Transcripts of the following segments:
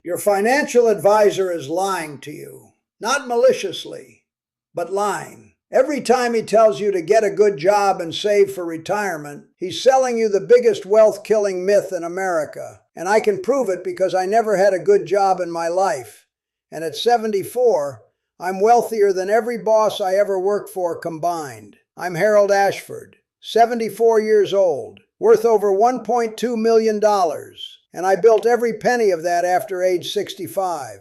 Your financial advisor is lying to you. Not maliciously, but lying. Every time he tells you to get a good job and save for retirement, he's selling you the biggest wealth-killing myth in America. And I can prove it because I never had a good job in my life. And at 74, I'm wealthier than every boss I ever worked for combined. I'm Harold Ashford, 74 years old, worth over $1.2 million. And I built every penny of that after age 65.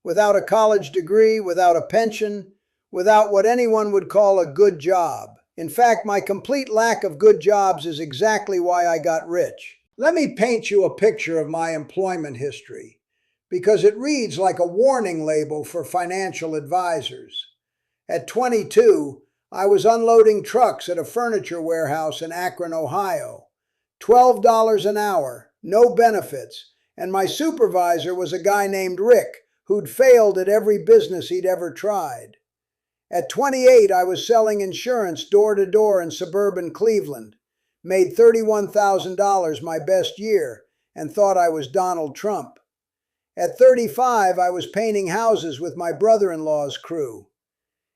Without a college degree, without a pension, without what anyone would call a good job. In fact, my complete lack of good jobs is exactly why I got rich. Let me paint you a picture of my employment history, because it reads like a warning label for financial advisors. At 22, I was unloading trucks at a furniture warehouse in Akron, Ohio. $12 an hour, no benefits, and my supervisor was a guy named Rick, who'd failed at every business he'd ever tried. At 28, I was selling insurance door to door in suburban Cleveland, made $31,000 my best year, and thought I was Donald Trump. At 35, I was painting houses with my brother-in-law's crew.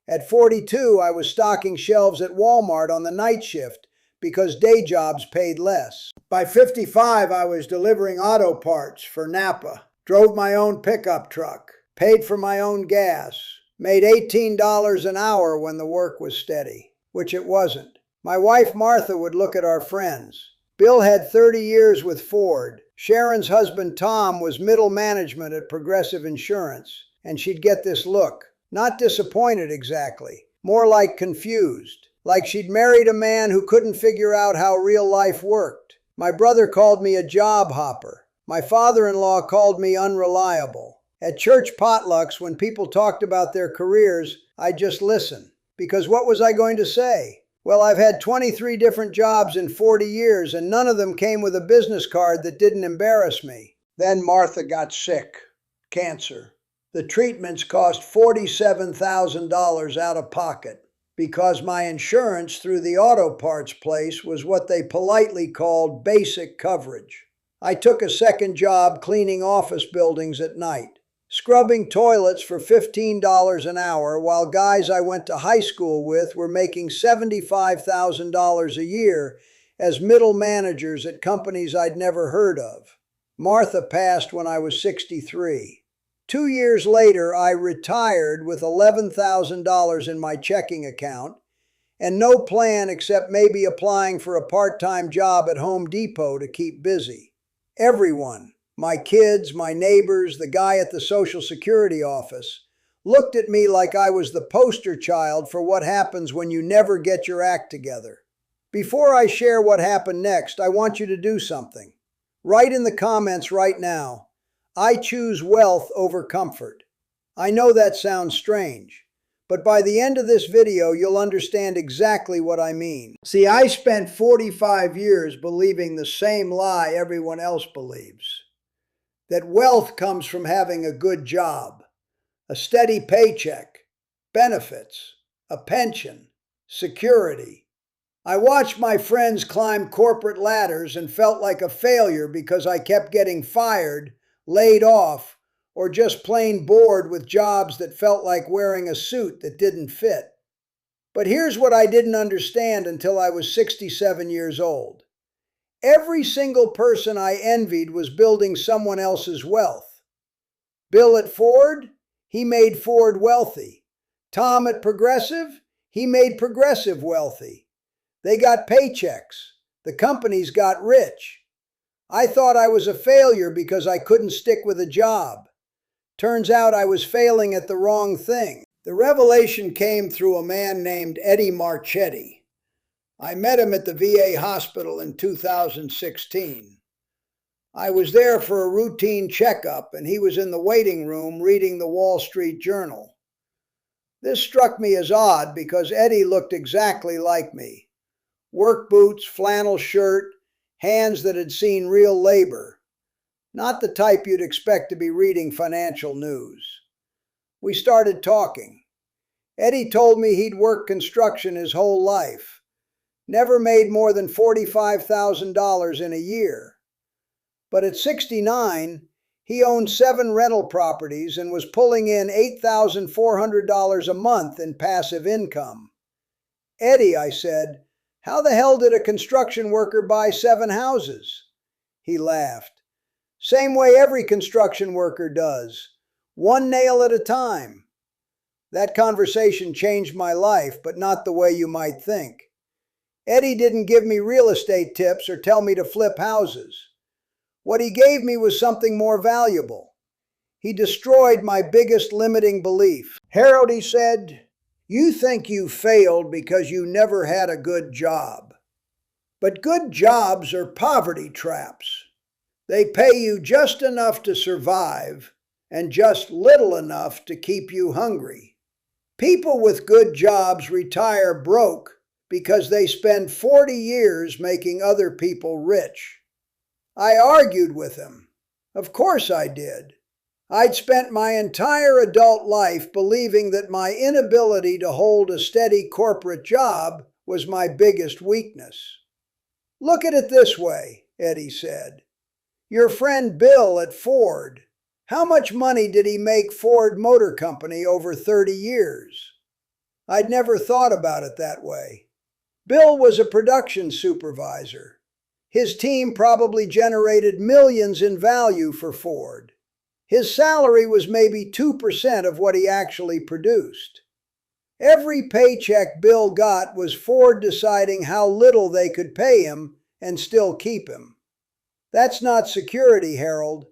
At 42, I was stocking shelves at Walmart on the night shift because day jobs paid less. By 55, I was delivering auto parts for Napa, drove my own pickup truck, paid for my own gas, made $18 an hour when the work was steady, which it wasn't. My wife Martha would look at our friends. Bill had 30 years with Ford. Sharon's husband Tom was middle management at Progressive Insurance, and she'd get this look. Not disappointed exactly, more like confused, like she'd married a man who couldn't figure out how real life worked. My brother called me a job hopper. My father-in-law called me unreliable. At church potlucks, when people talked about their careers, I'd just listen. Because what was I going to say? Well, I've had 23 different jobs in 40 years, and none of them came with a business card that didn't embarrass me. Then Martha got sick. Cancer. The treatments cost $47,000 out of pocket because my insurance through the auto parts place was what they politely called basic coverage. I took a second job cleaning office buildings at night, scrubbing toilets for $15 an hour while guys I went to high school with were making $75,000 a year as middle managers at companies I'd never heard of. Martha passed when I was 63. 2 years later, I retired with $11,000 in my checking account and no plan except maybe applying for a part-time job at Home Depot to keep busy. Everyone, my kids, my neighbors, the guy at the Social Security office, looked at me like I was the poster child for what happens when you never get your act together. Before I share what happened next, I want you to do something. Write in the comments right now, I choose wealth over comfort. I know that sounds strange, but by the end of this video, you'll understand exactly what I mean. See, I spent 45 years believing the same lie everyone else believes. That wealth comes from having a good job, a steady paycheck, benefits, a pension, security. I watched my friends climb corporate ladders and felt like a failure because I kept getting fired, laid off, or just plain bored with jobs that felt like wearing a suit that didn't fit. But here's what I didn't understand until I was 67 years old. Every single person I envied was building someone else's wealth. Bill at Ford, he made Ford wealthy. Tom at Progressive, he made Progressive wealthy. They got paychecks. The companies got rich. I thought I was a failure because I couldn't stick with a job. Turns out I was failing at the wrong thing. The revelation came through a man named Eddie Marchetti. I met him at the VA hospital in 2016. I was there for a routine checkup, and he was in the waiting room reading the Wall Street Journal. This struck me as odd because Eddie looked exactly like me. Work boots, flannel shirt, hands that had seen real labor. Not the type you'd expect to be reading financial news. We started talking. Eddie told me he'd worked construction his whole life. Never made more than $45,000 in a year. But at 69, He owned 7 rental properties and was pulling in $8,400 a month in passive income. "Eddie," I said, "how the hell did a construction worker buy 7 houses?" He laughed. "Same way every construction worker does. One nail at a time." That conversation changed my life, but not the way you might think. Eddie didn't give me real estate tips or tell me to flip houses. What he gave me was something more valuable. He destroyed my biggest limiting belief. "Harold," he said, "you think you failed because you never had a good job. But good jobs are poverty traps. They pay you just enough to survive and just little enough to keep you hungry. People with good jobs retire broke because they spend 40 years making other people rich." I argued with him. Of course I did. I'd spent my entire adult life believing that my inability to hold a steady corporate job was my biggest weakness. "Look at it this way," Eddie said. "Your friend Bill at Ford, how much money did he make Ford Motor Company over 30 years? I'd never thought about it that way. Bill was a production supervisor. His team probably generated millions in value for Ford. His salary was maybe 2% of what he actually produced. Every paycheck Bill got was Ford deciding how little they could pay him and still keep him. That's not security, Harold.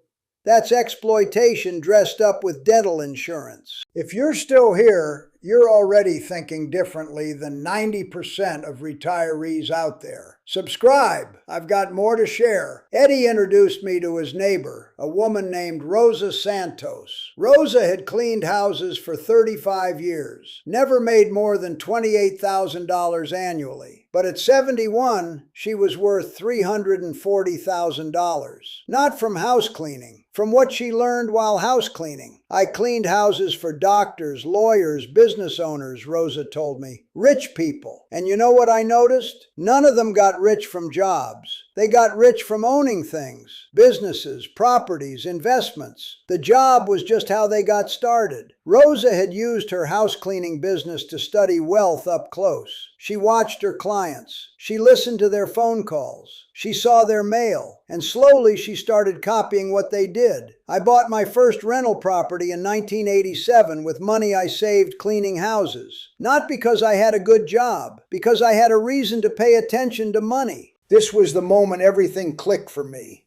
That's exploitation dressed up with dental insurance." If you're still here, you're already thinking differently than 90% of retirees out there. Subscribe. I've got more to share. Eddie introduced me to his neighbor, a woman named Rosa Santos. Rosa had cleaned houses for 35 years, never made more than $28,000 annually. But at 71, she was worth $340,000. Not from house cleaning, from what she learned while house cleaning. "I cleaned houses for doctors, lawyers, business owners," Rosa told me. "Rich people. And you know what I noticed? None of them got rich from jobs. They got rich from owning things, businesses, properties, investments. The job was just how they got started." Rosa had used her house cleaning business to study wealth up close. She watched her clients. She listened to their phone calls. She saw their mail. And slowly she started copying what they did. I bought my first rental property in 1987 with money I saved cleaning houses. Not because I had a good job, because I had a reason to pay attention to money. This was the moment everything clicked for me.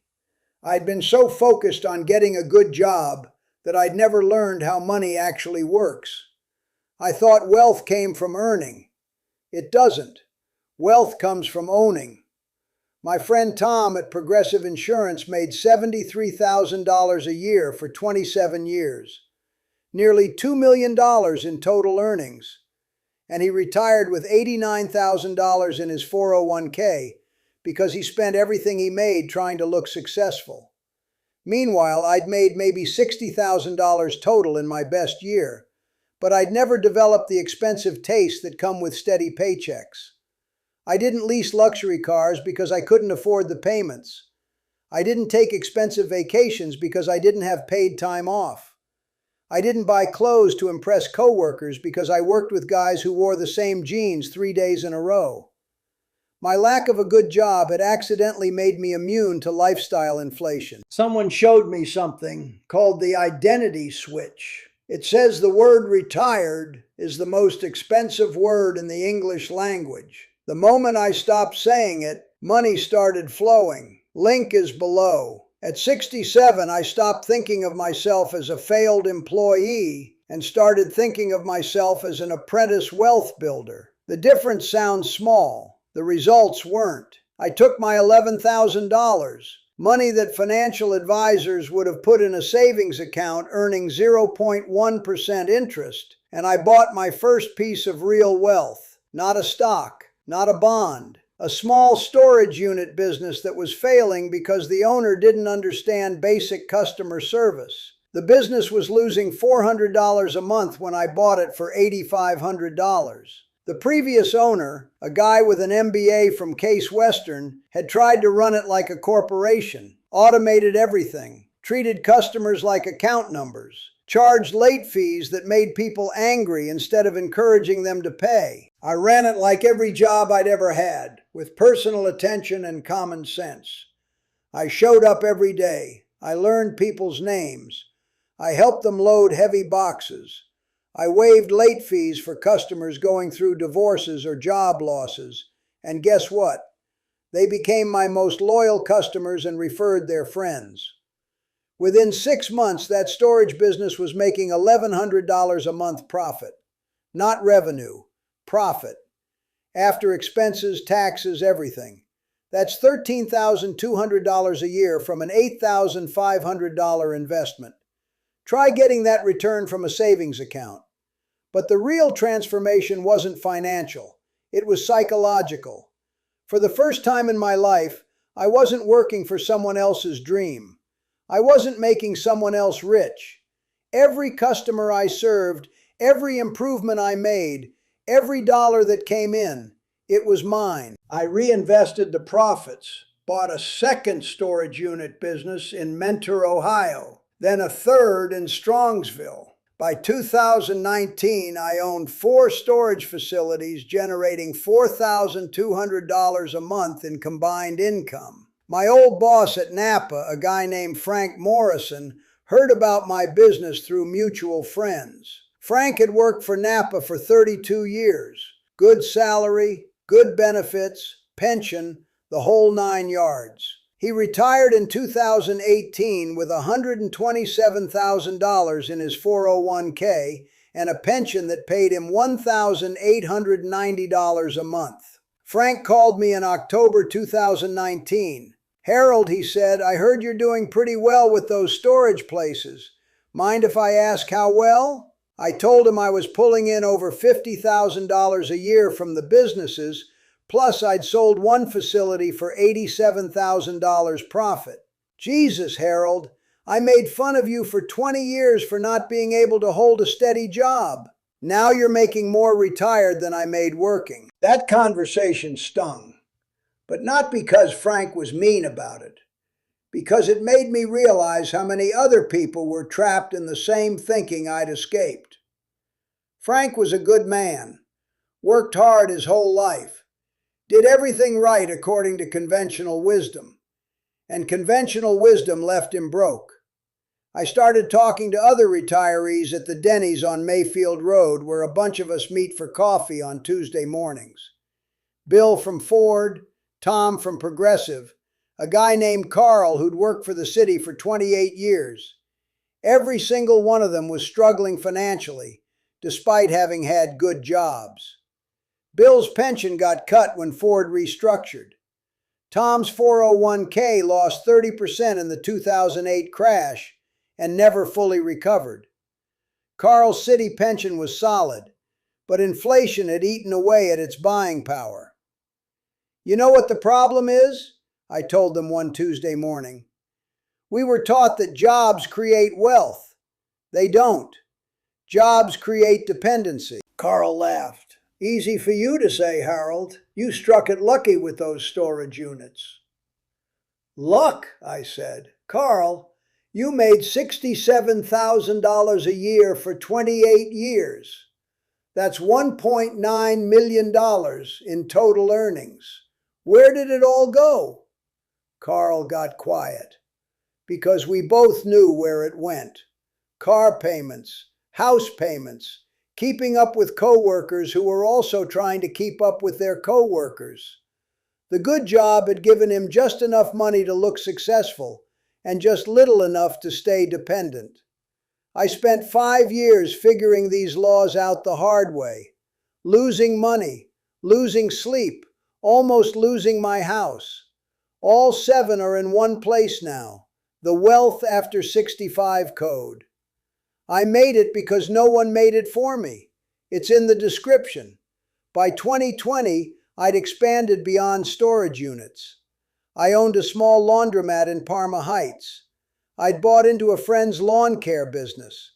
I'd been so focused on getting a good job that I'd never learned how money actually works. I thought wealth came from earning. It doesn't. Wealth comes from owning. My friend Tom at Progressive Insurance made $73,000 a year for 27 years, nearly $2 million in total earnings, and he retired with $89,000 in his 401k because he spent everything he made trying to look successful. Meanwhile, I'd made maybe $60,000 total in my best year, but I'd never developed the expensive tastes that come with steady paychecks. I didn't lease luxury cars because I couldn't afford the payments. I didn't take expensive vacations because I didn't have paid time off. I didn't buy clothes to impress coworkers because I worked with guys who wore the same jeans 3 days in a row. My lack of a good job had accidentally made me immune to lifestyle inflation. Someone showed me something called the identity switch. It says the word retired is the most expensive word in the English language. The moment I stopped saying it, money started flowing. Link is below. At 67, I stopped thinking of myself as a failed employee and started thinking of myself as an apprentice wealth builder. The difference sounds small. The results weren't. I took my $11,000, money that financial advisors would have put in a savings account earning 0.1% interest, and I bought my first piece of real wealth. Not a stock. Not a bond. A small storage unit business that was failing because the owner didn't understand basic customer service. The business was losing $400 a month when I bought it for $8,500. The previous owner, a guy with an MBA from Case Western, had tried to run it like a corporation, automated everything, treated customers like account numbers, charged late fees that made people angry instead of encouraging them to pay. I ran it like every job I'd ever had, with personal attention and common sense. I showed up every day. I learned people's names. I helped them load heavy boxes. I waived late fees for customers going through divorces or job losses. And guess what? They became my most loyal customers and referred their friends. Within 6 months, that storage business was making $1,100 a month profit. Not revenue, profit. After expenses, taxes, everything. That's $13,200 a year from an $8,500 investment. Try getting that return from a savings account. But the real transformation wasn't financial. It was psychological. For the first time in my life, I wasn't working for someone else's dream. I wasn't making someone else rich. Every customer I served, every improvement I made, every dollar that came in, it was mine. I reinvested the profits, bought a second storage unit business in Mentor, Ohio, then a third in Strongsville. By 2019, I owned 4 storage facilities generating $4,200 a month in combined income. My old boss at Napa, a guy named Frank Morrison, heard about my business through mutual friends. Frank had worked for Napa for 32 years. Good salary, good benefits, pension, the whole 9 yards. He retired in 2018 with $127,000 in his 401k and a pension that paid him $1,890 a month. Frank called me in October 2019. "Harold," he said, "I heard you're doing pretty well with those storage places. Mind if I ask how well?" I told him I was pulling in over $50,000 a year from the businesses, plus I'd sold one facility for $87,000 profit. "Jesus, Harold, I made fun of you for 20 years for not being able to hold a steady job. Now you're making more retired than I made working." That conversation stung, but not because Frank was mean about it, because it made me realize how many other people were trapped in the same thinking I'd escaped. Frank was a good man, worked hard his whole life, did everything right according to conventional wisdom, and conventional wisdom left him broke. I started talking to other retirees at the Denny's on Mayfield Road, where a bunch of us meet for coffee on Tuesday mornings. Bill from Ford, Tom from Progressive, a guy named Carl who'd worked for the city for 28 years. Every single one of them was struggling financially, despite having had good jobs. Bill's pension got cut when Ford restructured. Tom's 401k lost 30% in the 2008 crash and never fully recovered. Carl's city pension was solid, but inflation had eaten away at its buying power. "You know what the problem is?" I told them one Tuesday morning. "We were taught that jobs create wealth. They don't. Jobs create dependency." Carl laughed. "Easy for you to say, Harold. You struck it lucky with those storage units." "Luck," I said. "Carl, you made $67,000 a year for 28 years. That's $1.9 million in total earnings. Where did it all go?" Carl got quiet, because we both knew where it went. Car payments, house payments, keeping up with coworkers who were also trying to keep up with their coworkers. The good job had given him just enough money to look successful and just little enough to stay dependent. I spent 5 years figuring these laws out the hard way, losing money, losing sleep, almost losing my house. All 7 are in one place now, the Wealth After 65 code. I made it because no one made it for me. It's in the description. By 2020, I'd expanded beyond storage units. I owned a small laundromat in Parma Heights. I'd bought into a friend's lawn care business.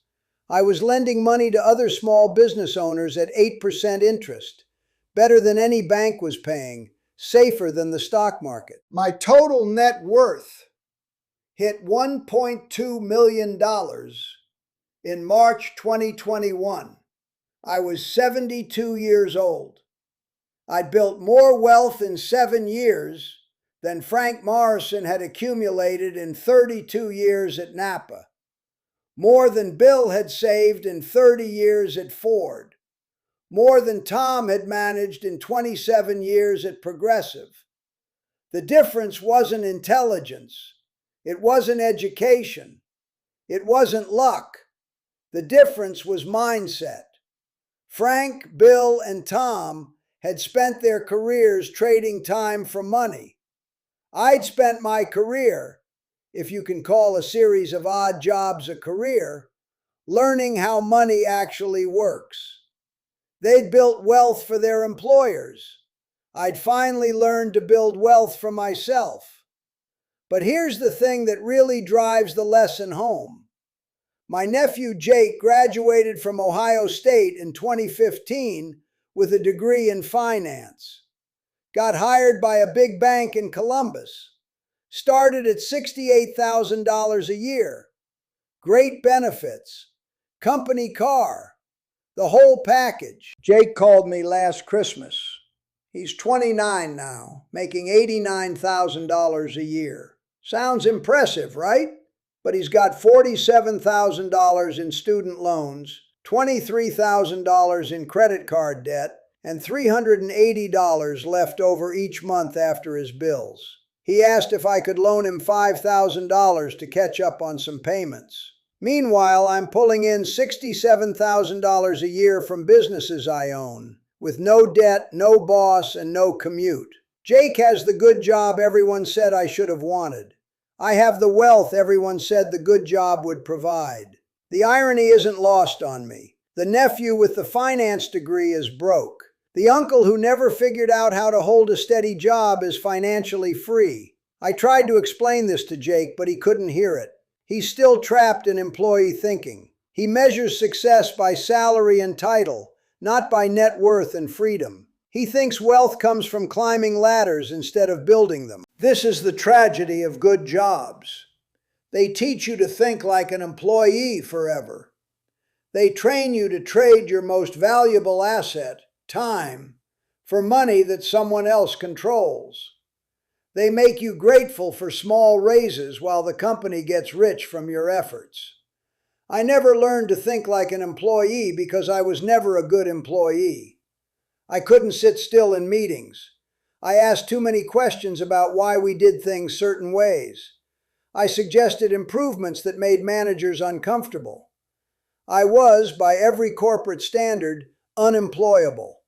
I was lending money to other small business owners at 8% interest, better than any bank was paying, safer than the stock market. My total net worth hit $1.2 million in March 2021. I was 72 years old. I'd built more wealth in 7 years than Frank Morrison had accumulated in 32 years at Napa. More than Bill had saved in 30 years at Ford. More than Tom had managed in 27 years at Progressive. The difference wasn't intelligence. It wasn't education. It wasn't luck. The difference was mindset. Frank, Bill, and Tom had spent their careers trading time for money. I'd spent my career, if you can call a series of odd jobs a career, learning how money actually works. They'd built wealth for their employers. I'd finally learned to build wealth for myself. But here's the thing that really drives the lesson home. My nephew Jake graduated from Ohio State in 2015 with a degree in finance. Got hired by a big bank in Columbus. Started at $68,000 a year. Great benefits. Company car. The whole package. Jake called me last Christmas. He's 29 now, making $89,000 a year. Sounds impressive, right? But he's got $47,000 in student loans, $23,000 in credit card debt, and $380 left over each month after his bills. He asked if I could loan him $5,000 to catch up on some payments. Meanwhile, I'm pulling in $67,000 a year from businesses I own, with no debt, no boss, and no commute. Jake has the good job everyone said I should have wanted. I have the wealth everyone said the good job would provide. The irony isn't lost on me. The nephew with the finance degree is broke. The uncle who never figured out how to hold a steady job is financially free. I tried to explain this to Jake, but he couldn't hear it. He's still trapped in employee thinking. He measures success by salary and title, not by net worth and freedom. He thinks wealth comes from climbing ladders instead of building them. This is the tragedy of good jobs. They teach you to think like an employee forever. They train you to trade your most valuable asset, time, for money that someone else controls. They make you grateful for small raises while the company gets rich from your efforts. I never learned to think like an employee because I was never a good employee. I couldn't sit still in meetings. I asked too many questions about why we did things certain ways. I suggested improvements that made managers uncomfortable. I was, by every corporate standard, unemployable.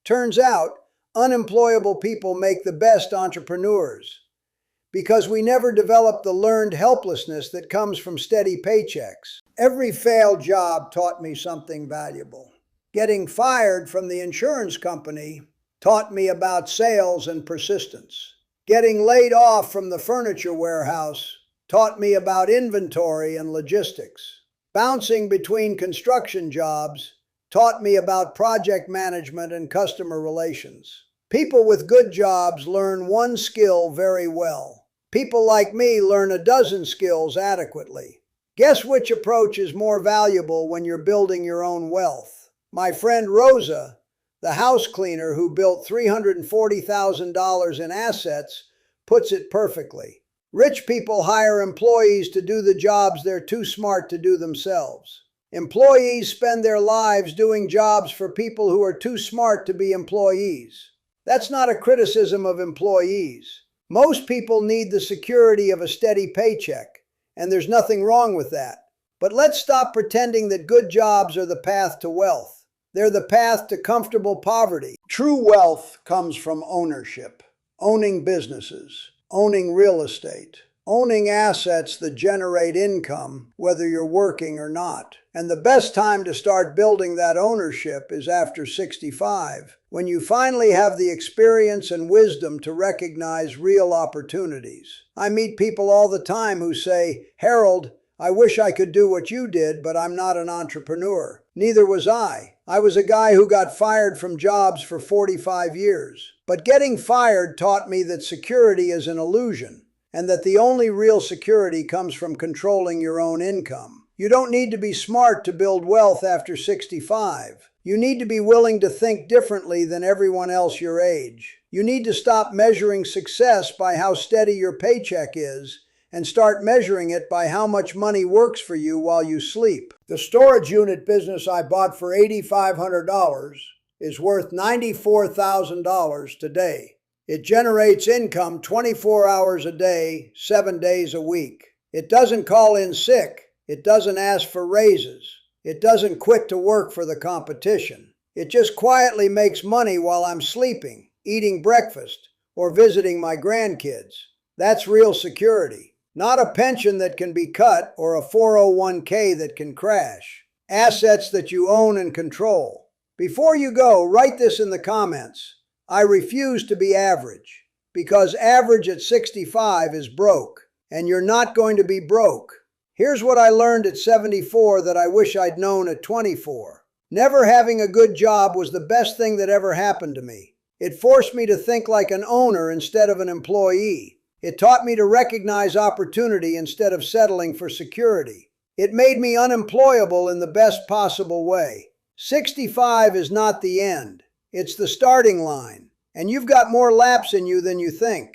Turns out, unemployable people make the best entrepreneurs because we never developed the learned helplessness that comes from steady paychecks. Every failed job taught me something valuable. Getting fired from the insurance company taught me about sales and persistence. Getting laid off from the furniture warehouse taught me about inventory and logistics. Bouncing between construction jobs taught me about project management and customer relations. People with good jobs learn one skill very well. People like me learn a dozen skills adequately. Guess which approach is more valuable when you're building your own wealth? My friend Rosa, the house cleaner who built $340,000 in assets, puts it perfectly. Rich people hire employees to do the jobs they're too smart to do themselves. Employees spend their lives doing jobs for people who are too smart to be employees. That's not a criticism of employees. Most people need the security of a steady paycheck, and there's nothing wrong with that. But let's stop pretending that good jobs are the path to wealth. They're the path to comfortable poverty. True wealth comes from ownership, owning businesses, owning real estate, owning assets that generate income, whether you're working or not. And the best time to start building that ownership is after 65, when you finally have the experience and wisdom to recognize real opportunities. I meet people all the time who say, "Harold, I wish I could do what you did, but I'm not an entrepreneur." Neither was I. I was a guy who got fired from jobs for 45 years. But getting fired taught me that security is an illusion. and that the only real security comes from controlling your own income. You don't need to be smart to build wealth after 65. You need to be willing to think differently than everyone else your age. You need to stop measuring success by how steady your paycheck is and start measuring it by how much money works for you while you sleep. The storage unit business I bought for $8,500 is worth $94,000 today. It generates income 24 hours a day, 7 days a week. It doesn't call in sick. It doesn't ask for raises. It doesn't quit to work for the competition. It just quietly makes money while I'm sleeping, eating breakfast, or visiting my grandkids. That's real security. Not a pension that can be cut or a 401k that can crash. Assets that you own and control. Before you go, write this in the comments. I refuse to be average, because average at 65 is broke, and you're not going to be broke. Here's what I learned at 74 that I wish I'd known at 24. Never having a good job was the best thing that ever happened to me. It forced me to think like an owner instead of an employee. It taught me to recognize opportunity instead of settling for security. It made me unemployable in the best possible way. 65 is not the end. It's the starting line, and you've got more laps in you than you think.